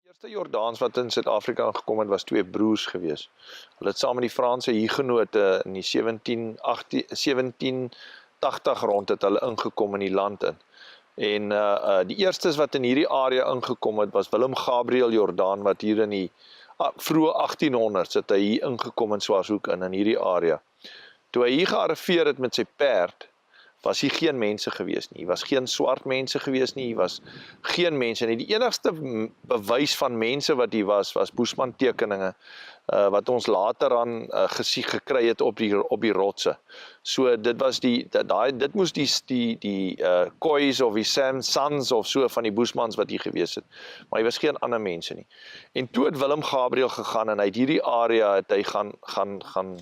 Eerste Jordaans wat in Suid-Afrika gekom het, was twee broers gewees. Hulle het saam met die Franse hugenote in die 1780 rond het hulle ingekom in die land in. En die eerstes wat in hierdie area ingekom het, was Willem Gabriel Jordaan, wat hier in die vroeë 1800s het hy hier ingekom in Swarthoek in hierdie area. Toe hy hier gearriveer het met sy perd, was hier geen mense gewees nie, was geen swart mense gewees nie, was geen mense nie. Die enigste bewys van mense wat hier was Boesman tekeninge, wat ons later aan gekry het op die rotse. So dit was dit moes die Khois of die Sons of so van die Boesmans wat hier gewees het, maar hy was geen ander mense nie. En toe het Willem Gabriel gegaan en hy het hierdie area het hy gaan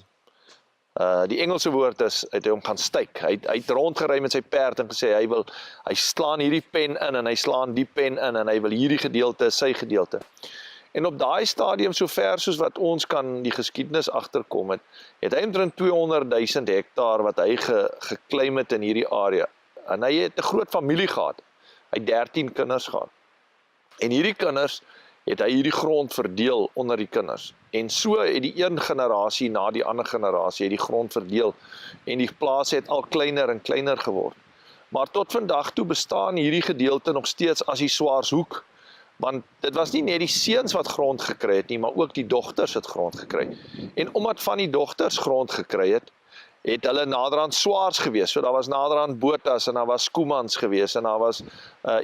die Engelse woord is, het hy hom gaan styk. Hy het rondgery met sy perd en gesê, hy slaan hierdie pen in en hy slaan die pen in en hy wil hierdie gedeelte, sy gedeelte. En op daai stadium, so ver soos wat ons kan die geskiedenis agterkom het hy omtrent 200.000 hektaar wat hy geclaim het in hierdie area. En hy het 'n groot familie gehad. Hy het 13 kinders gehad. En hierdie kinders het hy hierdie grond verdeel onder die kinders. En so het die een generasie na die ander generasie het die grond verdeel. En die plaas het al kleiner en kleiner geword. Maar tot vandag toe bestaan hierdie gedeelte nog steeds as die Swarthoek. Want dit was nie net die seuns wat grond gekry het nie, maar ook die dogters het grond gekry. En omdat van die dogters grond gekry het hulle naderhand Swaards gewees. So daar was naderhand Botas en daar was Koemans gewees en daar was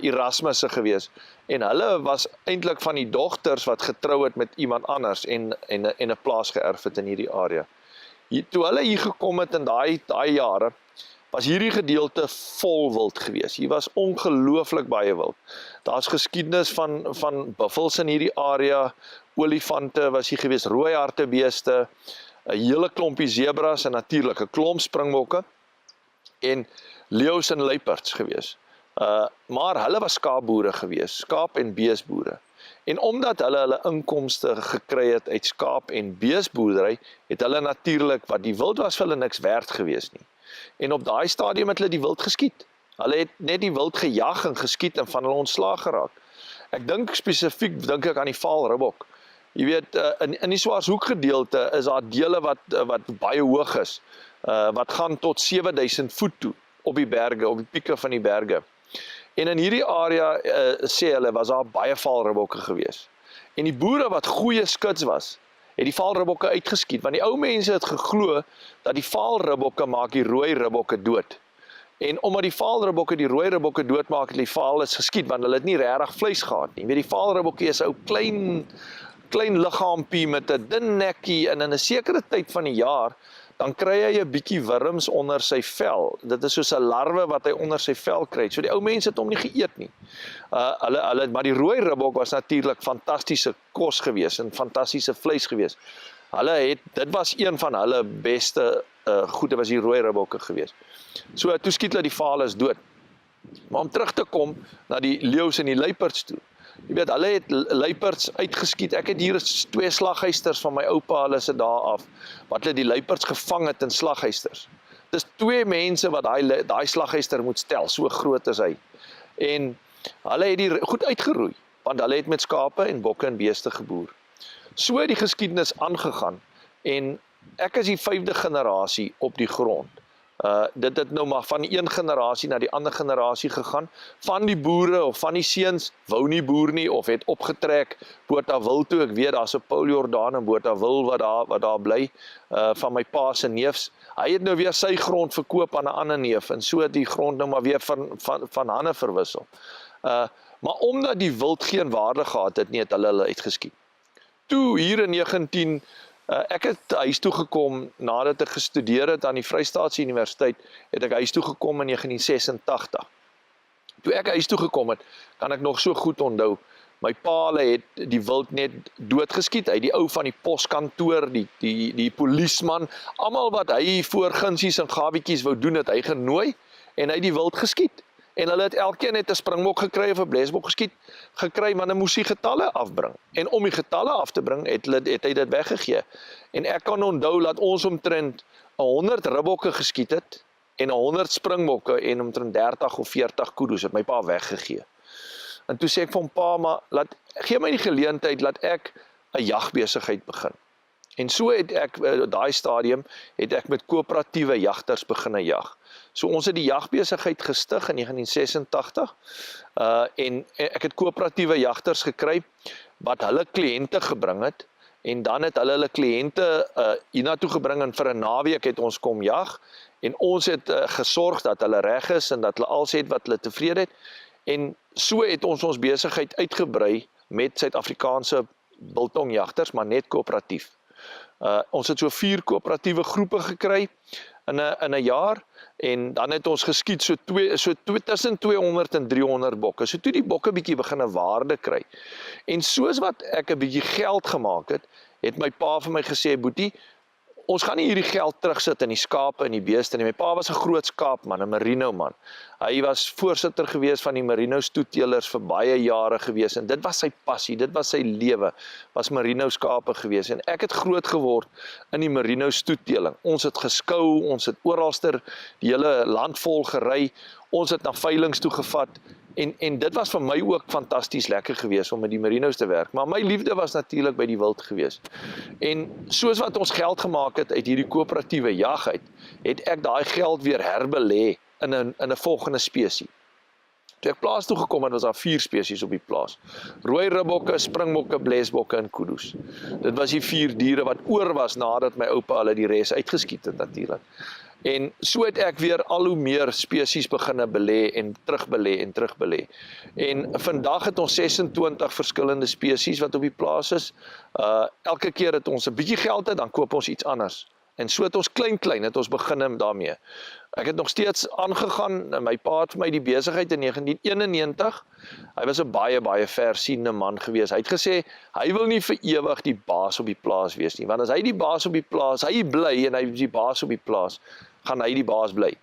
Erasmusse gewees. En hulle was eintlik van die dogters wat getrou het met iemand anders en 'n plaas geërf het in hierdie area. Toe hulle hier gekom het in daai jare, was hierdie gedeelte vol wild gewees. Hier was ongelooflik baie wild. Daar's geskiedenis van buffels in hierdie area, olifante was hier gewees, rooi hartebeeste, 'n hele klompie zebras en natuurlik 'n klomp springbokke en leeu's en luiperds gewees. Maar hulle was skaapboere gewees, skaap- en beesboere. En omdat hulle inkomste gekry het uit skaap- en beesboerdery, het hulle natuurlik, wat die wild was vir hulle niks werd gewees nie. En op daai stadium het hulle die wild geskiet. Hulle het net die wild gejag en geskiet en van hulle ontslaag geraak. Ek dink spesifiek aan die vaalribbok. Jy weet, in die Swarthoek gedeelte is daar dele wat baie hoog is, wat gaan tot 7000 voet toe op die berge, op die pieke van die berge. En in hierdie area, sê hulle, was daar baie vaalribbokke gewees. En die boere wat goeie skuts was, het die vaalribbokke uitgeskiet, want die ou mense het geglo dat die vaalribbokke maak die rooi ribbokke dood. En omdat die vaalribbokke die rooi ribbokke doodmaak, het die vaal is geskiet, want hulle het nie regtig vleis gehad nie. Weet, die vaalribbokkie is 'n ou klein liggaampie met 'n dun nekkie en in 'n sekere tyd van die jaar, dan kry hy 'n bietjie wurms onder sy vel. Dit is soos 'n larwe wat hy onder sy vel kry. So die ou mense het hom nie geëet nie. Maar die rooi ribbok was natuurlik fantastiese kos gewees en fantastiese vleis gewees. Dit was een van hulle beste goede was die rooi ribbokke gewees. So toe skiet hulle die vaal is dood. Maar om terug te kom na die leeu's en die luiperds toe. Jy weet, hulle het luiperds uitgeskiet. Ek het hier 2 slaghuisters van my oupa, hulle sit daar af, wat hulle die luiperds gevang het in slaghuisters. Dis 2 mense wat daai slaghuister moet stel, so groot is hy. En hulle het die goed uitgeroei, want hulle het met skape en bokke en beeste geboer. So het die geskiedenis aangegaan, en ek is die 5de generasie op die grond. Dit het nou maar van die een generasie na die ander generasie gegaan. Van die boere of van die seuns wou nie boer nie of het opgetrek Botawil toe. Ek weet daar's 'n Paul Jordaan in Botawil wat daar bly, van my pa se neefs. Hy het nou weer sy grond verkoop aan 'n ander neef en so het die grond nou maar weer van hande verwissel. Maar omdat die wild geen waarde gehad het nie, het hulle uitgeskiet. Toe hier in ek het huis toe gekom nadat ek gestudeer het aan die Vrystaatse Universiteit, het ek huis toe gekom in 1986. Toe ek huis toe gekom het, kan ek nog so goed onthou, my pa het die wild net doodgeskiet, hy die ou van die poskantoor, die polisman, almal wat hy voor gunsies en gawietjies wou doen, het hy genooi, en hy die wild geskiet. En hulle het elkeen net 'n springbok gekry of 'n blesbok gekry, maar hulle moes die getalle afbring. En om die getalle af te bring, het hy dit weggegee. En ek kan onthou dat ons omtrent 100 ribbokke geskiet het, en 100 springbokke, en omtrent 30 of 40 kudu's het my pa weggegee. En toe sê ek vir hom, pa, maar gee my die geleentheid, laat ek 'n jagbesigheid begin. En so het ek, daai stadium, het ek met koöperatiewe jagters begin jag. So ons het die jagbesigheid gestig in 1986, en ek het koöperatiewe jagters gekry, wat hulle kliënte gebring het, en dan het hulle kliënte hiernatoe gebring, en vir 'n naweek het ons kom jag, en ons het gesorg dat hulle reg is, en dat hulle alles het wat hulle tevrede het, en so het ons besigheid uitgebrei met Suid-Afrikaanse biltongjagters, maar net koöperatief. Ons het so 4 koöperatiewe groepe gekry in 'n jaar, en dan het ons geskiet so tussen 200 en 300 bokke. So toe die bokke bietjie begin 'n waarde kry. En soos wat ek 'n bietjie geld gemaak het my pa vir my gesê, Boetie, ons gaan nie hierdie geld terugsit in die skape en die beeste nie. My pa was 'n groot skaapman, 'n merino man. Hy was voorsitter gewees van die merino's toeteelers vir baie jare gewees, en dit was sy passie, dit was sy lewe, was merino skape gewees, en ek het groot geword in die merino's toeteling. Ons het geskou, ons het oralster die hele land vol gery, ons het na veilings toe gevat, en dit was vir my ook fantasties lekker gewees om met die merino's te werk, maar my liefde was natuurlik by die wild gewees. En soos wat ons geld gemaak het uit hierdie koöperatiewe jag uit, het ek daai geld weer herbelê in 'n volgende spesie. Toe ek plaas toe gekom het, was daar 4 spesies op die plaas. Rooi ribbokke, springbokke, blesbokke en kudu's. Dit was die 4 diere wat oor was nadat my oupa hulle die res uitgeskiet het natuurlik. En so het ek weer al hoe meer spesies beginne belê en terugbelê. En vandag het ons 26 verskillende spesies wat op die plaas is. Elke keer het ons 'n bietjie geld het, dan koop ons iets anders. En so het ons klein het ons begin daarmee. Ek het nog steeds aangegaan, my pa het vir my die besigheid in 1991. Hy was 'n baie versiende man gewees. Hy het gesê, hy wil nie vir ewig die baas op die plaas wees nie, want as hy die baas op die plaas, hy bly en hy is die baas op die plaas, gaan hy die baas bly.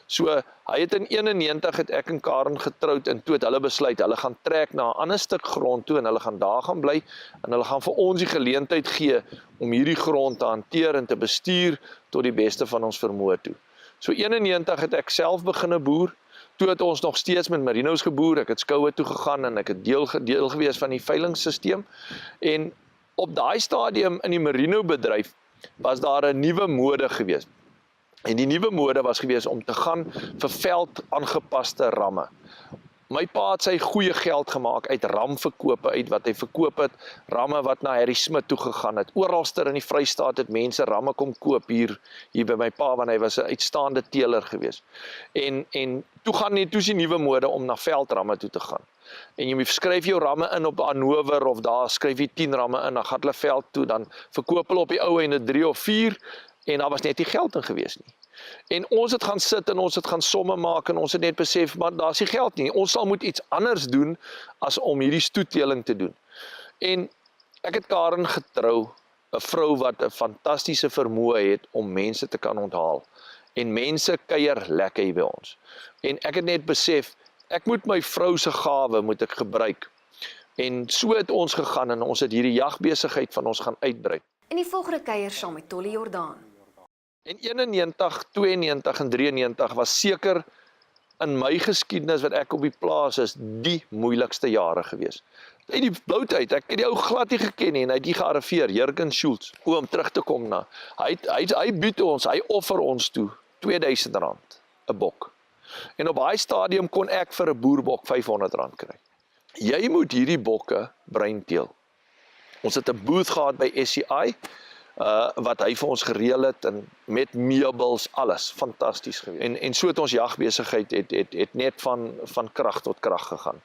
So, hy het in 91 het ek en Karen getroud, en toe het hulle besluit, hulle gaan trek na 'n ander stuk grond toe, en hulle gaan daar gaan bly, en hulle gaan vir ons die geleentheid gee om hierdie grond te hanteer en te bestuur tot die beste van ons vermoë toe. So 91 het ek self begine boer, toe het ons nog steeds met merino's geboer, ek het skoue toe gegaan, en ek het deel gewees van die veilingssisteem, en op daai stadium in die merino bedryf, was daar 'n nuwe mode gewees. En die nuwe mode was gewees om te gaan vir veld aangepaste ramme. My pa het sy goeie geld gemaak uit ramverkope uit wat hy verkoop het, ramme wat na Harry Smit toe gegaan het. Oralster in die Vrystaat het mense ramme kom koop hier by my pa, want hy was 'n uitstaande teeler gewees. En toe is die nuwe mode om na veldramme toe te gaan. En jy skryf jou ramme in op Hannover, of daar skryf jy 10 ramme in, dan gaan hulle veld toe, dan verkoop hulle op die ou einde 3 of 4, en daar was net nie geld in gewees nie. En ons het gaan sit en ons het gaan somme maak, en ons het net besef, maar daar is nie geld nie. Ons sal moet iets anders doen as om hierdie stoetteling te doen. En ek het Karen getrou, 'n vrou wat 'n fantastiese vermoë het om mense te kan onthaal. En mense kuier lekker hier by ons. En ek het net besef, ek moet my vrou se gawe moet ek gebruik. En so het ons gegaan, en ons het hierdie jagbesigheid van ons gaan uitbrei. In die volgende kuier saam met Tolly Jordaan. En 91, 92 en 93 was seker in my geskiedenis wat ek op die plaas is, die moeilikste jare gewees. Uit die bloot uit, ek het die ou glad nie geken nie, en hy het die gearriveer, Jurgen Schultz, om terug te kom na. Hy bied ons, hy offer ons toe, R2000, 'n bok. En op daai stadium kon ek vir 'n boerbok R500 kry. Jy moet hierdie bokke breinteel. Ons het 'n booth gehad by SCI, wat hy vir ons gereël het, en met meubels, alles, fantasties gewees. En so het ons jagbesigheid het net van krag tot krag gegaan.